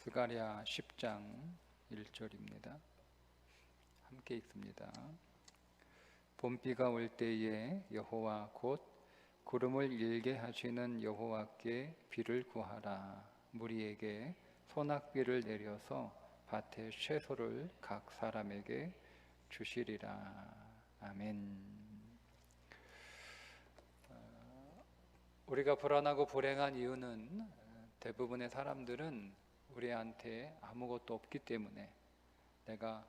스가랴 10장 1절입니다. 함께 읽습니다. 봄비가 올 때에 여호와 곧 구름을 일게 하시는 여호와께 비를 구하라. 무리에게 소낙비를 내려서 밭의 채소를 각 사람에게 주시리라. 아멘. 우리가 불안하고 불행한 이유는 대부분의 사람들은 우리한테 아무것도 없기 때문에, 내가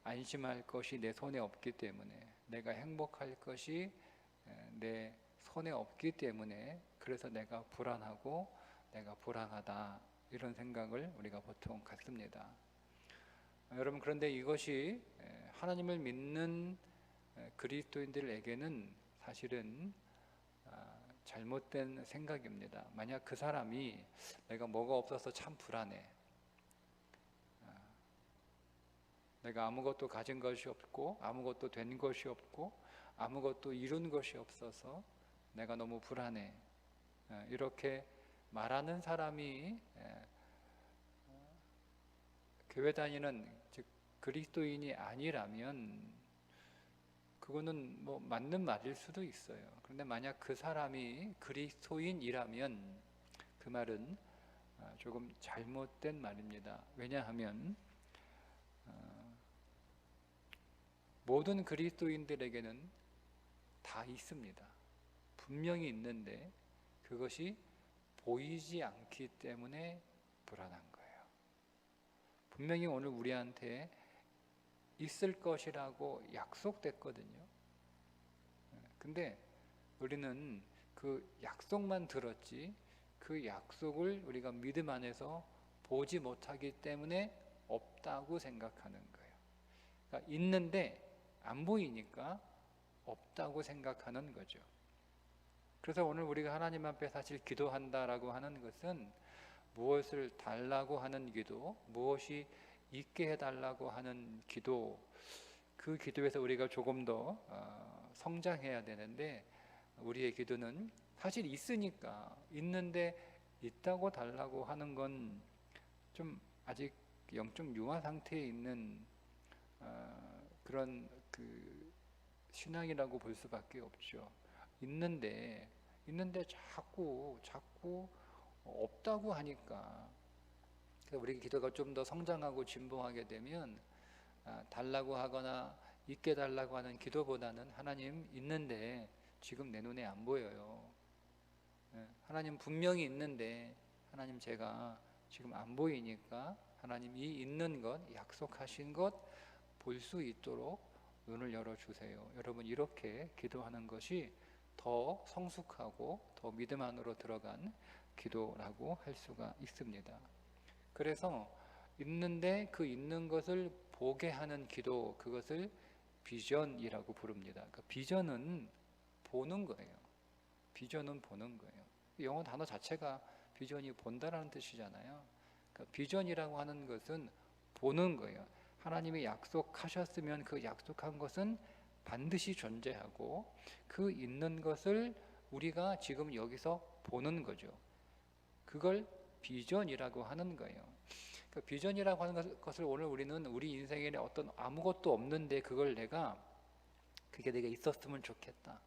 안심할 것이 내 손에 없기 때문에, 내가 행복할 것이 내 손에 없기 때문에, 그래서 내가 불안하고 내가 불안하다, 이런 생각을 우리가 보통 갖습니다. 여러분, 그런데 이것이 하나님을 믿는 그리스도인들에게는 사실은 잘못된 생각입니다. 만약 그 사람이 내가 뭐가 없어서 참 불안해, 내가 아무것도 가진 것이 없고 아무것도 된 것이 없고 아무것도 이룬 것이 없어서 내가 너무 불안해, 이렇게 말하는 사람이 교회 다니는, 즉 그리스도인이 아니라면 그거는 뭐 맞는 말일 수도 있어요. 그런데 만약 그 사람이 그리스도인이라면 그 말은 조금 잘못된 말입니다. 왜냐하면 모든 그리스도인들에게는 다 있습니다. 분명히 있는데 그것이 보이지 않기 때문에 불안한 거예요. 분명히 오늘 우리한테 있을 것이라고 약속됐거든요. 근데 우리는 그 약속만 들었지 그 약속을 우리가 믿음 안에서 보지 못하기 때문에 없다고 생각하는 거예요. 그러니까 있는데 안 보이니까 없다고 생각하는 거죠. 그래서 오늘 우리가 하나님 앞에 사실 기도한다라고 하는 것은 무엇을 달라고 하는 기도, 무엇이 있게 해달라고 하는 기도, 그 기도에서 우리가 조금 더 성장해야 되는데, 우리의 기도는 사실 있으니까, 있는데 있다고 달라고 하는 건 좀 아직 영적 유아 상태에 있는 그런 그 신앙이라고 볼 수밖에 없죠. 있는데 자꾸 없다고 하니까, 우리 기도가 좀 더 성장하고 진보하게 되면 달라고 하거나 있게 달라고 하는 기도보다는 하나님 있는데 지금 내 눈에 안 보여요. 하나님 분명히 있는데 하나님 제가 지금 안 보이니까 하나님 이 있는 것, 약속하신 것 볼 수 있도록 눈을 열어주세요. 여러분, 이렇게 기도하는 것이 더 성숙하고 더 믿음 안으로 들어간 기도라고 할 수가 있습니다. 그래서 있는데 그 있는 것을 보게 하는 기도, 그것을 비전이라고 부릅니다. 그러니까 비전은 보는 거예요. 비전은 보는 거예요. 영어 단어 자체가 비전이 본다라는 뜻이잖아요. 그러니까 비전이라고 하는 것은 보는 거예요. 하나님이 약속하셨으면 그 약속한 것은 반드시 존재하고 그 있는 것을 우리가 지금 여기서 보는 거죠. 그걸 비전이라고 하는 거예요. 그 비전이라고 하는 것을 오늘 우리는 우리 인생에 어떤 아무것도 없는데 그게 내가 있었으면 좋겠다,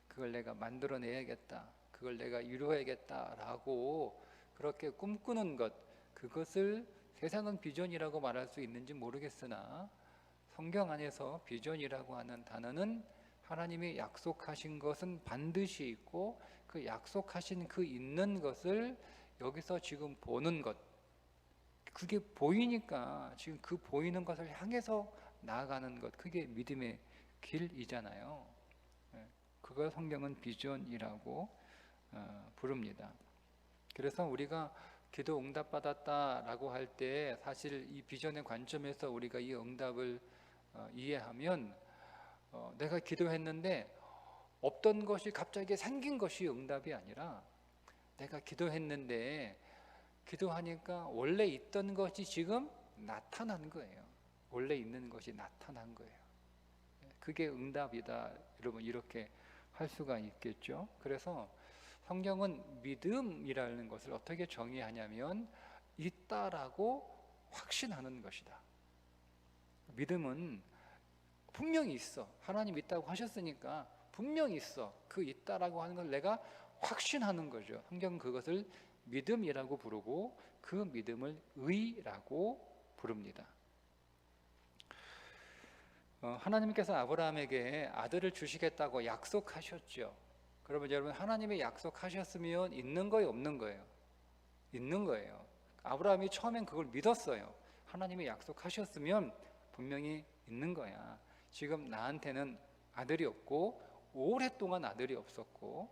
그걸 내가 만들어내야겠다, 그걸 내가 이루어야겠다라고 그렇게 꿈꾸는 것, 그것을 세상은 비전이라고 말할 수 있는지 모르겠으나 성경 안에서 비전이라고 하는 단어는 하나님이 약속하신 것은 반드시 있고 그 약속하신 그 있는 것을 여기서 지금 보는 것, 그게 보이니까 지금 그 보이는 것을 향해서 나아가는 것, 그게 믿음의 길이잖아요. 그걸 성경은 비전이라고 부릅니다. 그래서 우리가 기도 응답 받았다라고 할 때 사실 이 비전의 관점에서 우리가 이 응답을 이해하면 내가 기도했는데 없던 것이 갑자기 생긴 것이 응답이 아니라, 내가 기도했는데 기도하니까 원래 있던 것이 지금 나타난 거예요. 원래 있는 것이 나타난 거예요. 그게 응답이다. 여러분, 이렇게 할 수가 있겠죠. 그래서 성경은 믿음이라는 것을 어떻게 정의하냐면 있다라고 확신하는 것이다. 믿음은 분명히 있어. 하나님 있다고 하셨으니까 분명히 있어. 그 있다라고 하는 걸 내가 확신하는 거죠. 성경은 그것을 믿음이라고 부르고 그 믿음을 의라고 부릅니다. 하나님께서 아브라함에게 아들을 주시겠다고 약속하셨죠. 그러면 여러분, 하나님이 약속하셨으면 있는 거예요, 없는 거예요? 있는 거예요. 아브라함이 처음엔 그걸 믿었어요. 하나님이 약속하셨으면 분명히 있는 거야. 지금 나한테는 아들이 없고 오랫동안 아들이 없었고,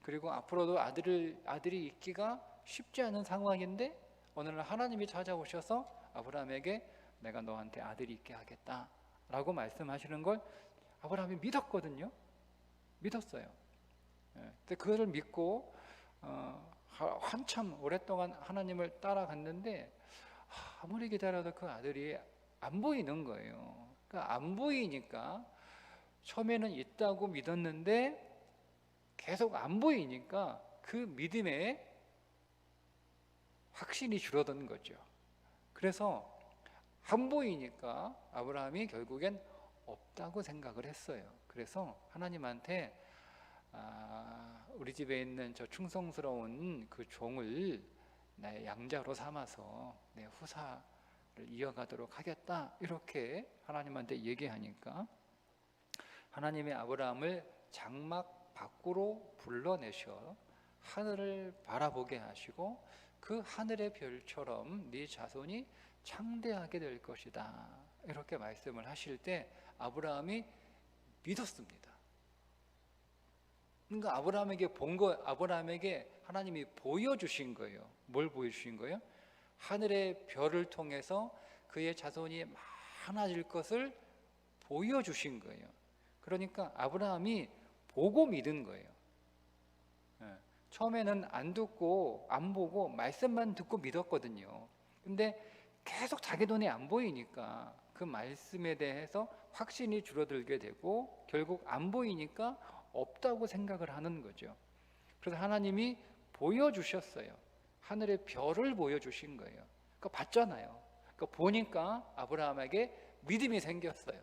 그리고 앞으로도 아들이 있기가 쉽지 않은 상황인데 어느 날 하나님이 찾아오셔서 아브라함에게 내가 너한테 아들이 있게 하겠다라고 말씀하시는 걸 아브라함이 믿었거든요. 믿었어요. 근데 그거를 믿고 한참 오랫동안 하나님을 따라갔는데 아무리 기다려도 그 아들이 안 보이는 거예요. 그러니까 안 보이니까 처음에는 있다고 믿었는데 계속 안 보이니까 그 믿음에 확신이 줄어드는 거죠. 그래서 안 보이니까 아브라함이 결국엔 없다고 생각을 했어요. 그래서 하나님한테 우리 집에 있는 저 충성스러운 그 종을 나의 양자로 삼아서 내 후사를 이어가도록 하겠다, 이렇게 하나님한테 얘기하니까 하나님이 아브라함을 장막 밖으로 불러내셔 하늘을 바라보게 하시고 그 하늘의 별처럼 네 자손이 창대하게 될 것이다, 이렇게 말씀을 하실 때 아브라함이 믿었습니다. 그러니까 아브라함에게 하나님이 보여주신 거예요. 뭘 보여주신 거예요? 하늘의 별을 통해서 그의 자손이 많아질 것을 보여주신 거예요. 그러니까 아브라함이 보고 믿은 거예요. 처음에는 안 듣고 안 보고 말씀만 듣고 믿었거든요. 근데 계속 자기 눈에 안 보이니까 그 말씀에 대해서 확신이 줄어들게 되고 결국 안 보이니까 없다고 생각을 하는 거죠. 그래서 하나님이 보여주셨어요. 하늘의 별을 보여주신 거예요. 그거 봤잖아요. 그거 보니까 아브라함에게 믿음이 생겼어요.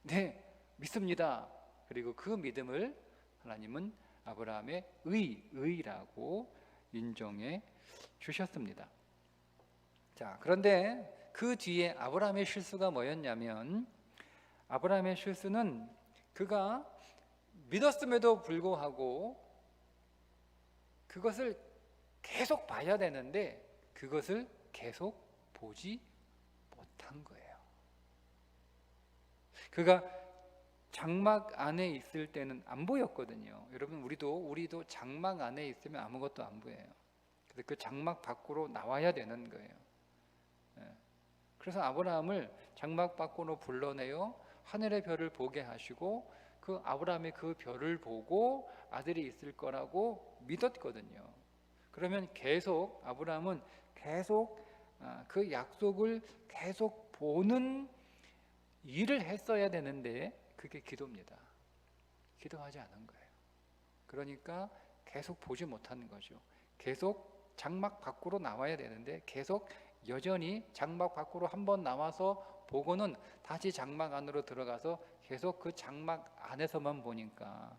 네, 믿습니다. 그리고 그 믿음을 하나님은 아브라함의 의라고 인정해 주셨습니다. 자, 그런데 그 뒤에 아브라함의 실수가 뭐였냐면, 아브라함의 실수는 그가 믿었음에도 불구하고 그것을 계속 봐야 되는데 그것을 계속 보지 못한 거예요. 그가 장막 안에 있을 때는 안 보였거든요. 여러분, 우리도 장막 안에 있으면 아무것도 안 보여요. 그래서 그 장막 밖으로 나와야 되는 거예요. 그래서 아브라함을 장막 밖으로 불러내어 하늘의 별을 보게 하시고 그 아브라함이 그 별을 보고 아들이 있을 거라고 믿었거든요. 그러면 아브라함은 계속 그 약속을 계속 보는 일을 했어야 되는데 그게 기도입니다. 기도하지 않은 거예요. 그러니까 계속 보지 못하는 거죠. 계속 장막 밖으로 나와야 되는데 계속 여전히 장막 밖으로 한번 나와서 보고는 다시 장막 안으로 들어가서 계속 그 장막 안에서만 보니까,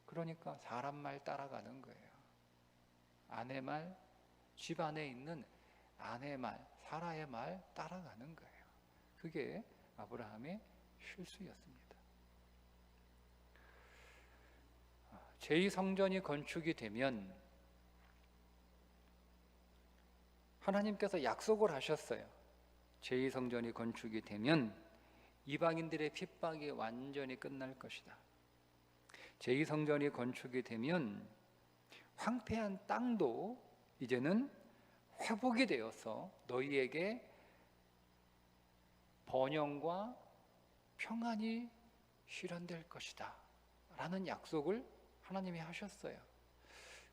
그러니까 사람 말 따라가는 거예요. 아내 말, 집 안에 있는 아내 말, 사라의 말 따라가는 거예요. 그게 아브라함의 실수였습니다. 제2성전이 건축이 되면 하나님께서 약속을 하셨어요. 제2성전이 건축이 되면 이방인들의 핍박이 완전히 끝날 것이다. 제2성전이 건축이 되면 황폐한 땅도 이제는 회복이 되어서 너희에게 번영과 평안이 실현될 것이다 라는 약속을 하나님이 하셨어요.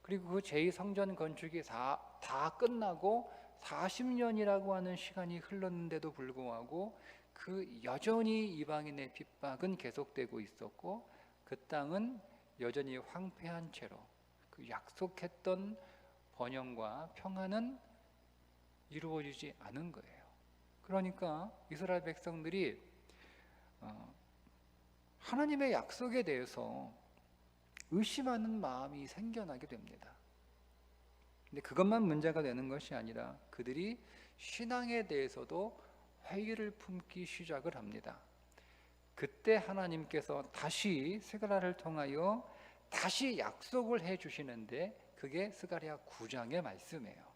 그리고 그 제2성전 건축이 다 끝나고 40년이라고 하는 시간이 흘렀는데도 불구하고 그 여전히 이방인의 핍박은 계속되고 있었고 그 땅은 여전히 황폐한 채로 그 약속했던 번영과 평안은 이루어지지 않은 거예요. 그러니까 이스라엘 백성들이 하나님의 약속에 대해서 의심하는 마음이 생겨나게 됩니다. 근데 그것만 문제가 되는 것이 아니라 그들이 신앙에 대해서도 회의를 품기 시작을 합니다. 그때 하나님께서 다시 스가랴를 통하여 다시 약속을 해주시는데 그게 스가랴 9장의 말씀이에요.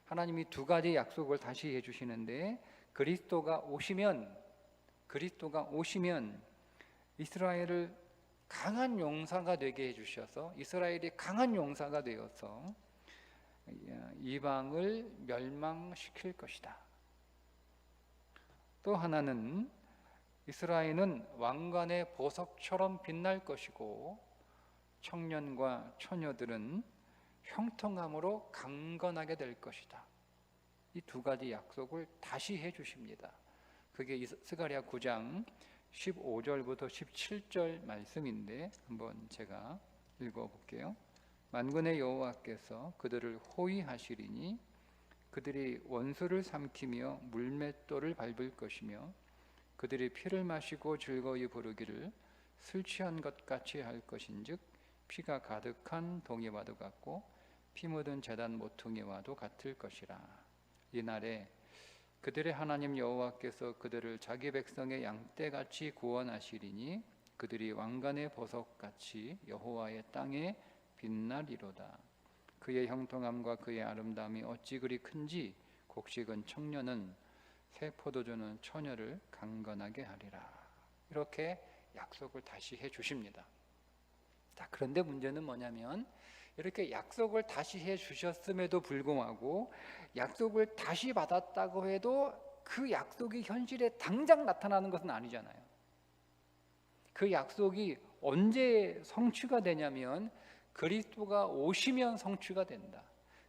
하나님이 두 가지 약속을 다시 해주시는데 그리스도가 오시면 이스라엘을 강한 용사가 되게 해주셔서 이스라엘이 강한 용사가 되어서 이방을 멸망시킬 것이다. 또 하나는 이스라엘은 왕관의 보석처럼 빛날 것이고 청년과 처녀들은 형통함으로 강건하게 될 것이다. 이 두 가지 약속을 다시 해주십니다. 그게 스가랴 9장 15절부터 17절 말씀인데 한번 제가 읽어볼게요. 만군의 여호와께서 그들을 호위하시리니 그들이 원수를 삼키며 물맷돌을 밟을 것이며 그들이 피를 마시고 즐거이 부르기를 술 취한 것 같이 할 것인즉 피가 가득한 동이와도 같고 피 묻은 제단 모퉁이와도 같을 것이라. 이날에 그들의 하나님 여호와께서 그들을 자기 백성의 양떼같이 구원하시리니 그들이 왕관의 보석같이 여호와의 땅에 빛나리로다. 그의 형통함과 그의 아름다움이 어찌 그리 큰지 곡식은 청년은 새 포도주는 처녀를 강건하게 하리라. 이렇게 약속을 다시 해주십니다. 자, 그런데 문제는 뭐냐면 이렇게 약속을 다시 해주셨음에도 불구하고 약속을 다시 받았다고 해도 그 약속이 현실에 당장 나타나는 것은 아니잖아요. 그 약속이 언제 성취가 되냐면 그리스도가 오시면 성취가 된다.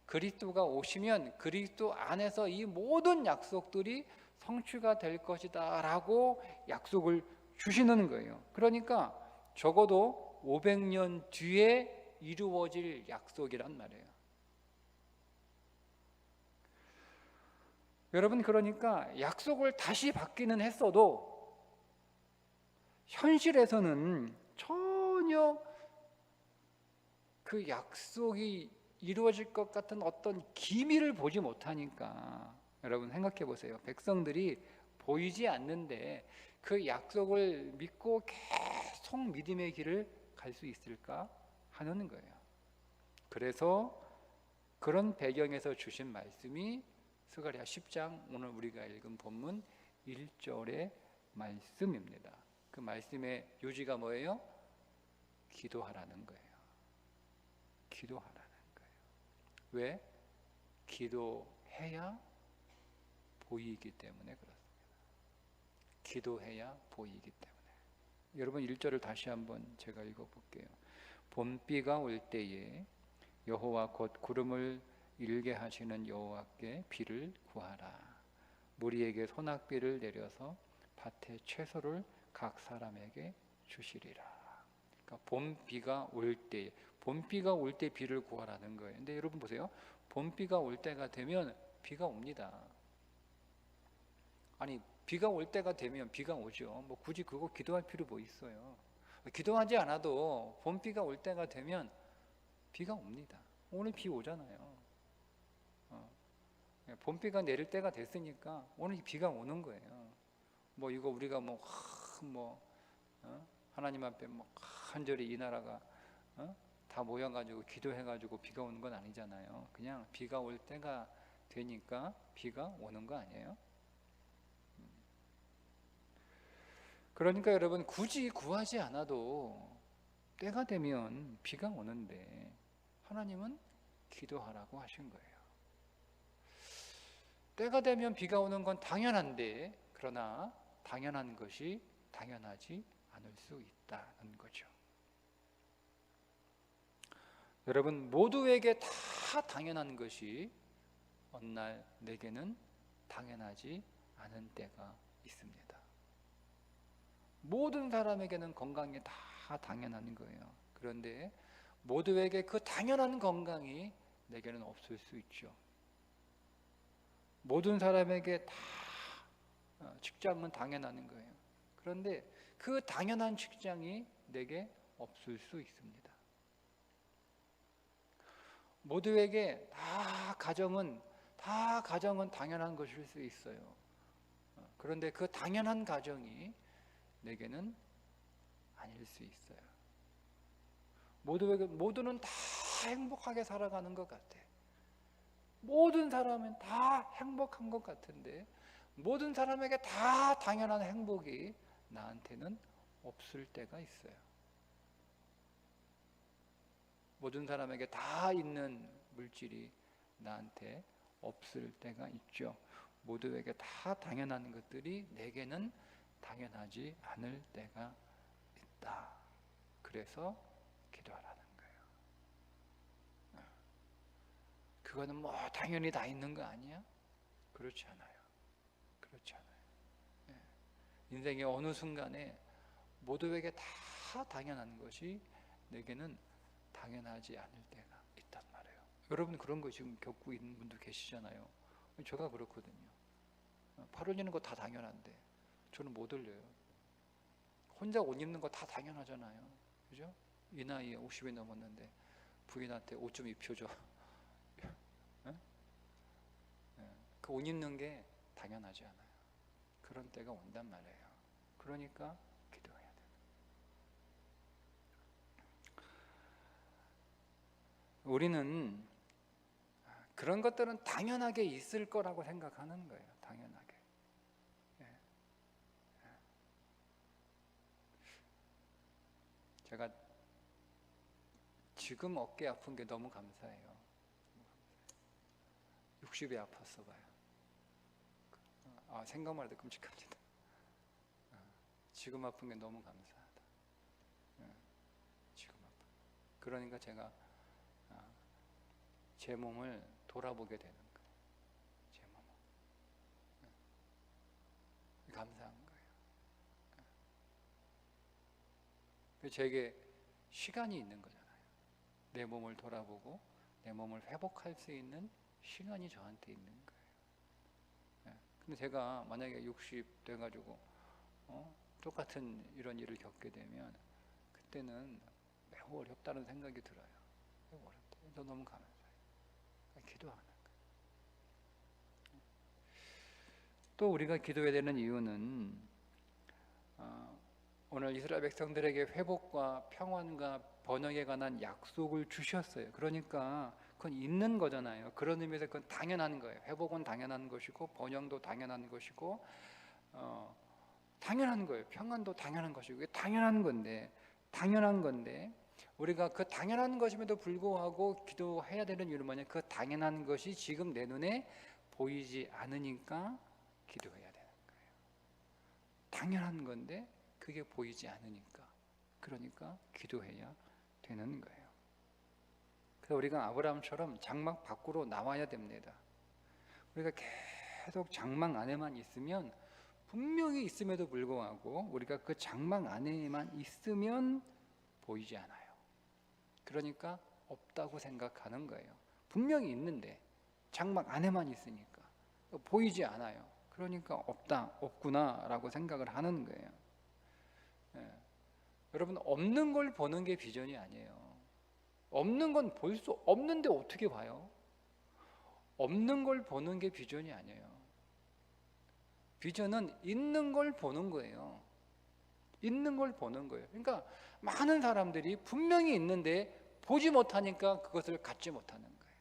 그리스도가 오시면 그리스도 안에서 이 모든 약속들이 성취가 될 것이다 라고 약속을 주시는 거예요. 그러니까 적어도 500년 뒤에 이루어질 약속이란 말이에요. 여러분, 그러니까 약속을 다시 받기는 했어도 현실에서는 전혀 그 약속이 이루어질 것 같은 어떤 기미를 보지 못하니까 여러분 생각해 보세요. 백성들이 보이지 않는데 그 약속을 믿고 계속 믿음의 길을 갈 수 있을까 하는 거예요. 그래서 그런 배경에서 주신 말씀이 스가랴 10장 오늘 우리가 읽은 본문 1절의 말씀입니다. 그 말씀의 요지가 뭐예요? 기도하라는 거예요. 기도하라는 거예요. 왜? 기도해야 보이기 때문에 그렇습니다. 기도해야 보이기 때문에. 여러분 1절을 다시 한번 제가 읽어볼게요. 봄비가 올 때에 여호와 곧 구름을 일게 하시는 여호와께 비를 구하라. 무리에게 소낙비를 내려서 밭에 채소를 각 사람에게 주시리라. 그러니까 봄비가 올 때, 봄비가 올 때 비를 구하라는 거예요. 근데 여러분 보세요. 봄비가 올 때가 되면 비가 옵니다. 아니 비가 올 때가 되면 비가 오죠. 뭐 굳이 그거 기도할 필요 뭐 있어요. 기도하지 않아도 봄비가 올 때가 되면 비가 옵니다. 오늘 비 오잖아요. 봄비가 내릴 때가 됐으니까 오늘 비가 오는 거예요. 뭐 이거 우리가 하나님 앞에 간절히 이 나라가 다 모여가지고 기도해가지고 비가 오는 건 아니잖아요. 그냥 비가 올 때가 되니까 비가 오는 거 아니에요? 그러니까 여러분 굳이 구하지 않아도 때가 되면 비가 오는데 하나님은 기도하라고 하신 거예요. 때가 되면 비가 오는 건 당연한데 그러나 당연한 것이 당연하지 않을 수 있다는 거죠. 여러분 모두에게 다 당연한 것이 어느 날 내게는 당연하지 않은 때가 있습니다. 모든 사람에게는 건강이 다 당연한 거예요. 그런데 모두에게 그 당연한 건강이 내게는 없을 수 있죠. 모든 사람에게 다 직장은 당연한 거예요. 그런데 그 당연한 직장이 내게 없을 수 있습니다. 모두에게 다 가정은 당연한 것일 수 있어요. 그런데 그 당연한 가정이 내게는 아닐 수 있어요. 모두는 다 행복하게 살아가는 것 같아. 모든 사람은 다 행복한 것 같은데 모든 사람에게 다 당연한 행복이 나한테는 없을 때가 있어요. 모든 사람에게 다 있는 물질이 나한테 없을 때가 있죠. 모두에게 다 당연한 것들이 내게는 당연하지 않을 때가 있다. 그래서 기도하라는 거예요. 그거는 뭐 당연히 다 있는 거 아니야? 그렇지 않아요. 그렇지 않아요. 인생의 어느 순간에 모두에게 다 당연한 것이 내게는 당연하지 않을 때가 있단 말이에요. 여러분 그런 거 지금 겪고 있는 분도 계시잖아요. 제가 그렇거든요. 팔 올리는 거 다 당연한데 저는 못 올려요. 혼자 옷 입는 거 다 당연하잖아요. 그죠? 이 나이에 50이 넘었는데 부인한테 옷 좀 입혀줘. 그 옷 입는 게 당연하지 않아요. 그런 때가 온단 말이에요. 그러니까 기도해야 돼요. 우리는 그런 것들은 당연하게 있을 거라고 생각하는 거예요. 당연하게. 제가 지금 어깨 아픈 게 너무 감사해요. 60에 아팠어 봐요. 생각만 해도 끔찍합니다. 지금 아픈 게 너무 감사하다. 지금 아픈. 그러니까 제가 제 몸을 돌아보게 되는 거예요. 제 몸을. 감사한 거예요. 제게 시간이 있는 거잖아요. 내 몸을 돌아보고 내 몸을 회복할 수 있는 시간이 저한테 있는 거예요. 근데 제가 만약에 60 돼가지고 똑같은 이런 일을 겪게 되면 그때는 매우 어렵다는 생각이 들어요. 매우 어렵다. 저 너무 감사해요. 기도하는 거예요. 또 우리가 기도해야 되는 이유는 오늘 이스라엘 백성들에게 회복과 평안과 번영에 관한 약속을 주셨어요. 그러니까 그건 있는 거잖아요. 그런 의미에서 그건 당연한 거예요. 회복은 당연한 것이고 번영도 당연한 것이고 당연한 거예요. 평안도 당연한 것이고 이게 당연한 건데 우리가 그 당연한 것임에도 불구하고 기도해야 되는 이유는 뭐냐? 그 당연한 것이 지금 내 눈에 보이지 않으니까 기도해야 되는 거예요. 당연한 건데 그게 보이지 않으니까 그러니까 기도해야 되는 거예요. 그래서 우리가 아브라함처럼 장막 밖으로 나와야 됩니다. 우리가 계속 장막 안에만 있으면 분명히 있음에도 불구하고 우리가 그 장막 안에만 있으면 보이지 않아요. 그러니까 없다고 생각하는 거예요. 분명히 있는데 장막 안에만 있으니까 보이지 않아요. 그러니까 없구나라고 생각을 하는 거예요. 여러분 없는 걸 보는 게 비전이 아니에요. 없는 건 볼 수 없는데 어떻게 봐요? 없는 걸 보는 게 비전이 아니에요. 비전은 있는 걸 보는 거예요. 있는 걸 보는 거예요. 그러니까 많은 사람들이 분명히 있는데 보지 못하니까 그것을 갖지 못하는 거예요.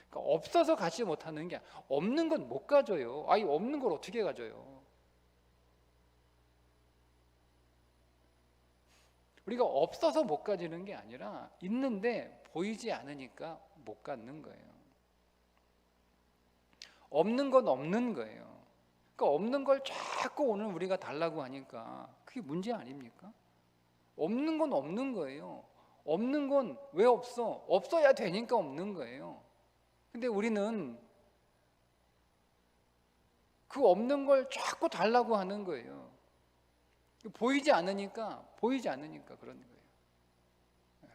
그러니까 없어서 갖지 못하는 게 없는 건 못 가져요. 아니 없는 걸 어떻게 가져요? 우리가 없어서 못 가지는 게 아니라 있는데 보이지 않으니까 못 갖는 거예요. 없는 건 없는 거예요. 그러니까 없는 걸 자꾸 오늘 우리가 달라고 하니까 그게 문제 아닙니까? 없는 건 없는 거예요. 없는 건 왜 없어? 없어야 되니까 없는 거예요. 근데 우리는 그 없는 걸 자꾸 달라고 하는 거예요. 보이지 않으니까 그런 거예요.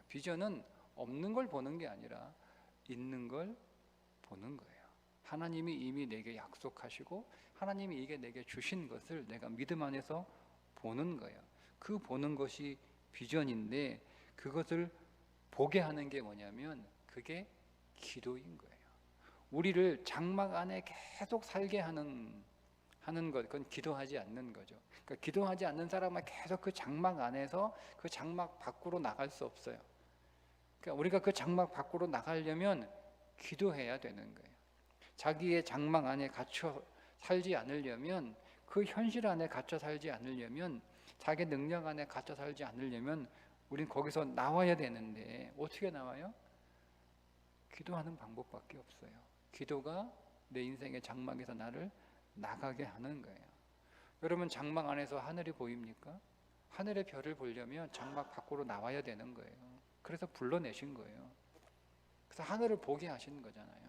비전은 없는 걸 보는 게 아니라 있는 걸 보는 거예요. 하나님이 이미 내게 약속하시고 하나님이 이게 내게 주신 것을 내가 믿음 안에서 보는 거예요. 그 보는 것이 비전인데 그것을 보게 하는 게 뭐냐면 그게 기도인 거예요. 우리를 장막 안에 계속 살게 하는 것, 그건 기도하지 않는 거죠. 그러니까 기도하지 않는 사람은 계속 그 장막 안에서 그 장막 밖으로 나갈 수 없어요. 그러니까 우리가 그 장막 밖으로 나가려면 기도해야 되는 거예요. 자기의 장막 안에 갇혀 살지 않으려면, 그 현실 안에 갇혀 살지 않으려면, 자기 능력 안에 갇혀 살지 않으려면 우린 거기서 나와야 되는데 어떻게 나와요? 기도하는 방법밖에 없어요. 기도가 내 인생의 장막에서 나를 나가게 하는 거예요. 여러분, 장막 안에서 하늘이 보입니까? 하늘의 별을 보려면 장막 밖으로 나와야 되는 거예요. 그래서 불러내신 거예요. 그래서 하늘을 보게 하신 거잖아요.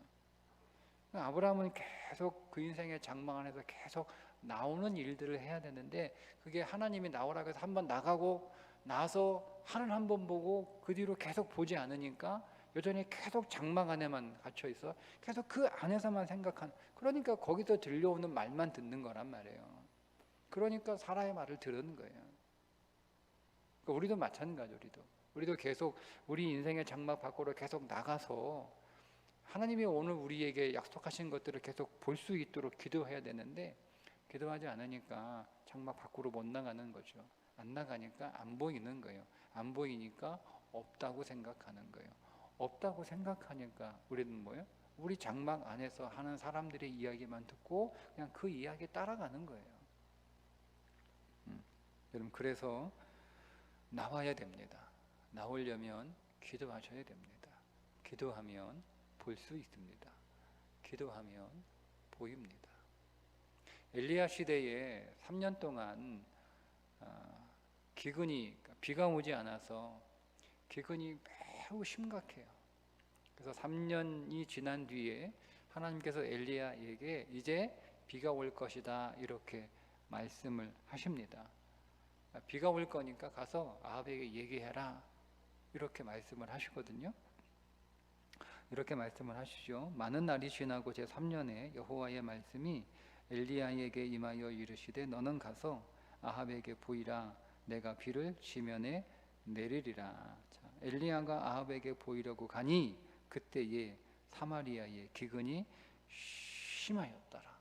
아브라함은 계속 그 인생의 장막 안에서 계속 나오는 일들을 해야 되는데, 그게 하나님이 나오라고 해서 한번 나가고 나서 하늘 한번 보고 그 뒤로 계속 보지 않으니까 여전히 계속 장막 안에만 갇혀 있어. 계속 그 안에서만 생각하는, 그러니까 거기서 들려오는 말만 듣는 거란 말이에요. 그러니까 사라의 말을 들은 거예요. 그러니까 우리도 마찬가지. 우리도 계속 우리 인생의 장막 밖으로 계속 나가서 하나님이 오늘 우리에게 약속하신 것들을 계속 볼 수 있도록 기도해야 되는데, 기도하지 않으니까 장막 밖으로 못 나가는 거죠. 안 나가니까 안 보이는 거예요. 안 보이니까 없다고 생각하는 거예요. 없다고 생각하니까 우리는 뭐예요? 우리 장막 안에서 하는 사람들의 이야기만 듣고 그냥 그 이야기에 따라가는 거예요. 여러분, 그래서 나와야 됩니다. 나오려면 기도하셔야 됩니다. 기도하면 볼 수 있습니다. 기도하면 보입니다. 엘리야 시대에 3년 동안 기근이, 비가 오지 않아서 기근이 매우 심각해요. 그래서 3년이 지난 뒤에 하나님께서 엘리야에게 이제 비가 올 것이다 이렇게 말씀을 하십니다. 비가 올 거니까 가서 아합에게 얘기해라 이렇게 말씀을 하시거든요. 이렇게 말씀을 하시죠. 많은 날이 지나고 제3년에 여호와의 말씀이 엘리야에게 임하여 이르시되 너는 가서 아합에게 보이라. 내가 비를 지면에 내리리라. 자, 엘리야가 아합에게 보이려고 가니 그때에 사마리아의 기근이 심하였더라.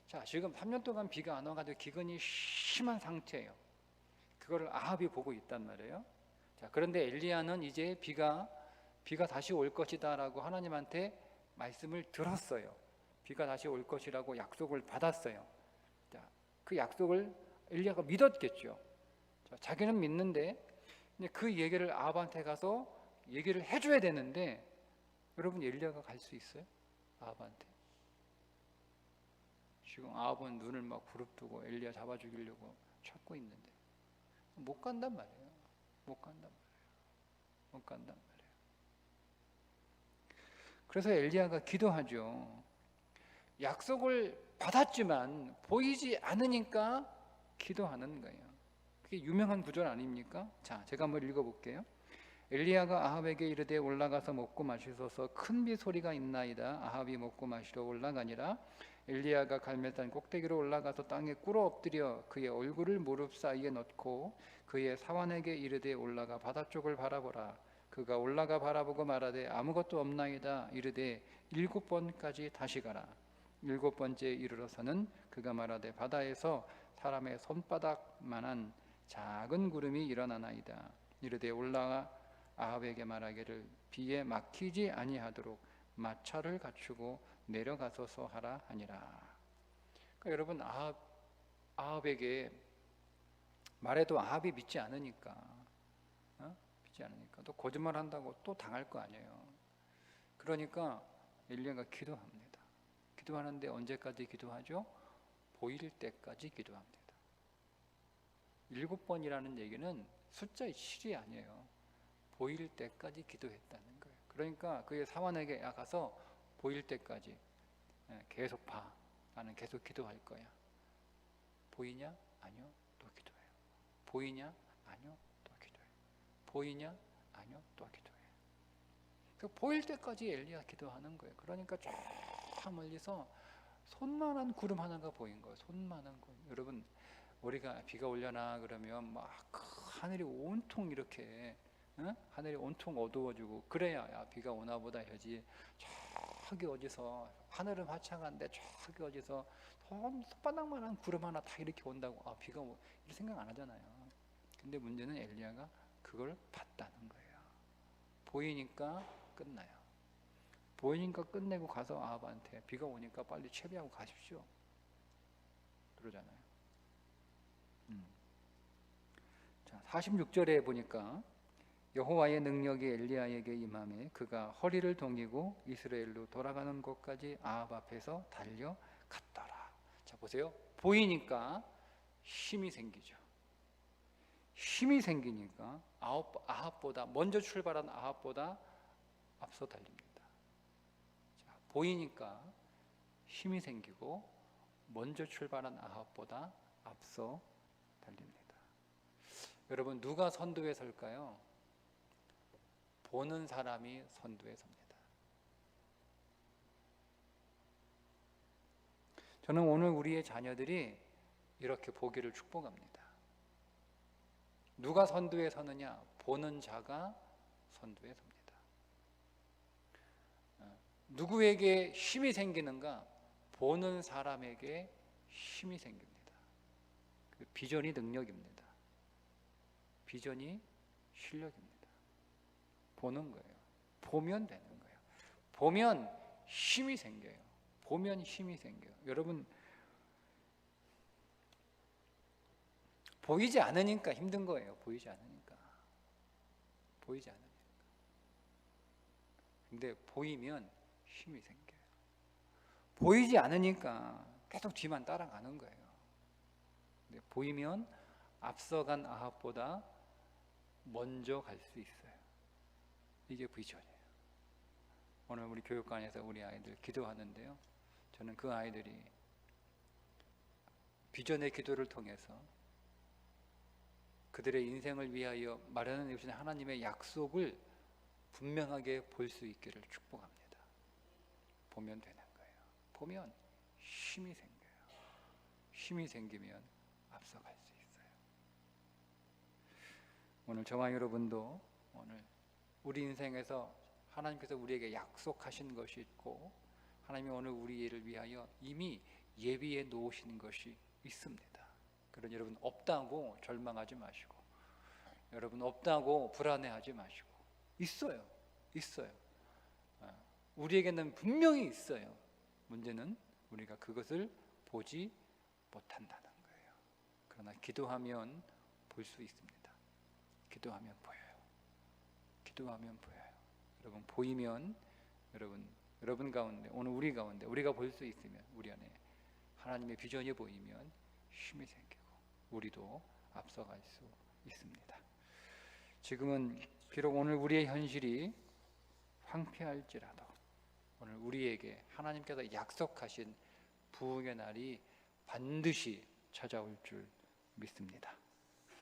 자, 지금 3년 동안 비가 안 와가지고 기근이 심한 상태예요. 그거를 아합이 보고 있단 말이에요. 자, 그런데 엘리야는 이제 비가 다시 올 것이다라고 하나님한테 말씀을 들었어요. 비가 다시 올 것이라고 약속을 받았어요. 자, 그 약속을 엘리야가 믿었겠죠. 자, 자기는 믿는데 그 얘기를 아합한테 가서 얘기를 해줘야 되는데, 여러분, 엘리야가 갈 수 있어요? 아합한테? 지금 아합은 눈을 막 부릅뜨고 엘리야 잡아 죽이려고 찾고 있는데 못 간단 말이에요. 못 간단 말이에요. 그래서 엘리야가 기도하죠. 약속을 받았지만 보이지 않으니까 기도하는 거예요. 그게 유명한 구절 아닙니까? 자, 제가 한번 읽어볼게요. 엘리야가 아합에게 이르되 올라가서 먹고 마시소서. 큰 비 소리가 있나이다. 아합이 먹고 마시러 올라가니라. 엘리야가 갈멜산 꼭대기로 올라가서 땅에 꿇어 엎드려 그의 얼굴을 무릎 사이에 넣고 그의 사환에게 이르되 올라가 바다 쪽을 바라보라. 그가 올라가 바라보고 말하되 아무것도 없나이다. 이르되 7번까지 다시 가라. 7번째 이르러서는 그가 말하되 바다에서 사람의 손바닥만한 작은 구름이 일어나나이다. 이르되 올라가 아합에게 말하기를 비에 막히지 아니하도록 마차를 갖추고 내려가소서 하라 하니라. 그러니까 여러분, 아합에게 말해도 아합이 믿지 않으니까 또 거짓말한다고 또 당할 거 아니에요. 그러니까 엘리야가 기도합니다. 기도하는데 언제까지 기도하죠? 보일 때까지 기도합니다. 7번이라는 얘기는 숫자의 7이 아니에요. 보일 때까지 기도했다는 거예요. 그러니까 그의 사환에게 가서 보일 때까지 계속 봐. 나는 계속 기도할 거야. 보이냐? 아니요. 또 기도해요. 보이냐? 아니요. 또 기도해요. 보이냐? 아니요. 또 기도해요. 보일 때까지 엘리야 기도하는 거예요. 그러니까 쫙 저 멀리서 손만한 구름 하나가 보인 거예요. 손만한 구름. 여러분, 우리가 비가 오려나 그러면 막 하늘이 온통 이렇게, 하늘이 온통 어두워지고 그래야 야, 비가 오나 보다 해야지. 저기 어디서 하늘은 화창한데 저기 어디서 손바닥만한 구름 하나 다 이렇게 온다고 비가 이렇게 생각 안 하잖아요. 근데 문제는 엘리야가 그걸 봤다는 거예요. 보이니까 끝나요. 보이니까 끝내고 가서 아합한테 비가 오니까 빨리 채비하고 가십시오. 그러잖아요. 자, 46절에 보니까 여호와의 능력이 엘리야에게 임함에 그가 허리를 동이고 이스라엘로 돌아가는 곳까지 아합 앞에서 달려갔더라. 자, 보세요. 보이니까 힘이 생기죠. 힘이 생기니까 아합보다 먼저 출발한 아합보다 앞서 달립니다. 자, 보이니까 힘이 생기고 먼저 출발한 아합보다 앞서 달립니다. 여러분, 누가 선두에 설까요? 보는 사람이 선두에 섭니다. 저는 오늘 우리의 자녀들이 이렇게 보기를 축복합니다. 누가 선두에 서느냐? 보는 자가 선두에 섭니다. 누구에게 힘이 생기는가? 보는 사람에게 힘이 생깁니다. 비전이 능력입니다. 비전이 실력입니다. 보는 거예요. 보면 되는 거예요. 보면 힘이 생겨요. 보면 힘이 생겨요. 여러분, 보이지 않으니까 힘든 거예요. 보이지 않으니까. 보이지 않으니까. 근데 보이면 힘이 생겨요. 보이지 않으니까 계속 뒤만 따라가는 거예요. 근데 보이면 앞서간 아합보다 먼저 갈 수 있어요. 이게 비전이에요. 오늘 우리 교육관에서 우리 아이들 기도하는데요. 저는 그 아이들이 비전의 기도를 통해서 그들의 인생을 위하여 마련해 주신 하나님의 약속을 분명하게 볼 수 있기를 축복합니다. 보면 되는 거예요. 보면 힘이 생겨요. 힘이 생기면 앞서갈 수 있어요. 오늘 저와 여러분도 오늘 우리 인생에서 하나님께서 우리에게 약속하신 것이 있고 하나님이 오늘 우리를 위하여 이미 예비해 놓으신 것이 있습니다. 그러니 여러분 없다고 절망하지 마시고, 여러분 없다고 불안해하지 마시고, 있어요. 우리에게는 분명히 있어요. 문제는 우리가 그것을 보지 못한다는 거예요. 그러나 기도하면 볼 수 있습니다. 기도하면 보여요. 기도하면 보여요. 여러분 보이면 여러분 가운데, 오늘 우리 가운데 우리가 볼 수 있으면, 우리 안에 하나님의 비전이 보이면 힘이 생기고 우리도 앞서갈 수 있습니다. 지금은 비록 오늘 우리의 현실이 황폐할지라도 오늘 우리에게 하나님께서 약속하신 부흥의 날이 반드시 찾아올 줄 믿습니다.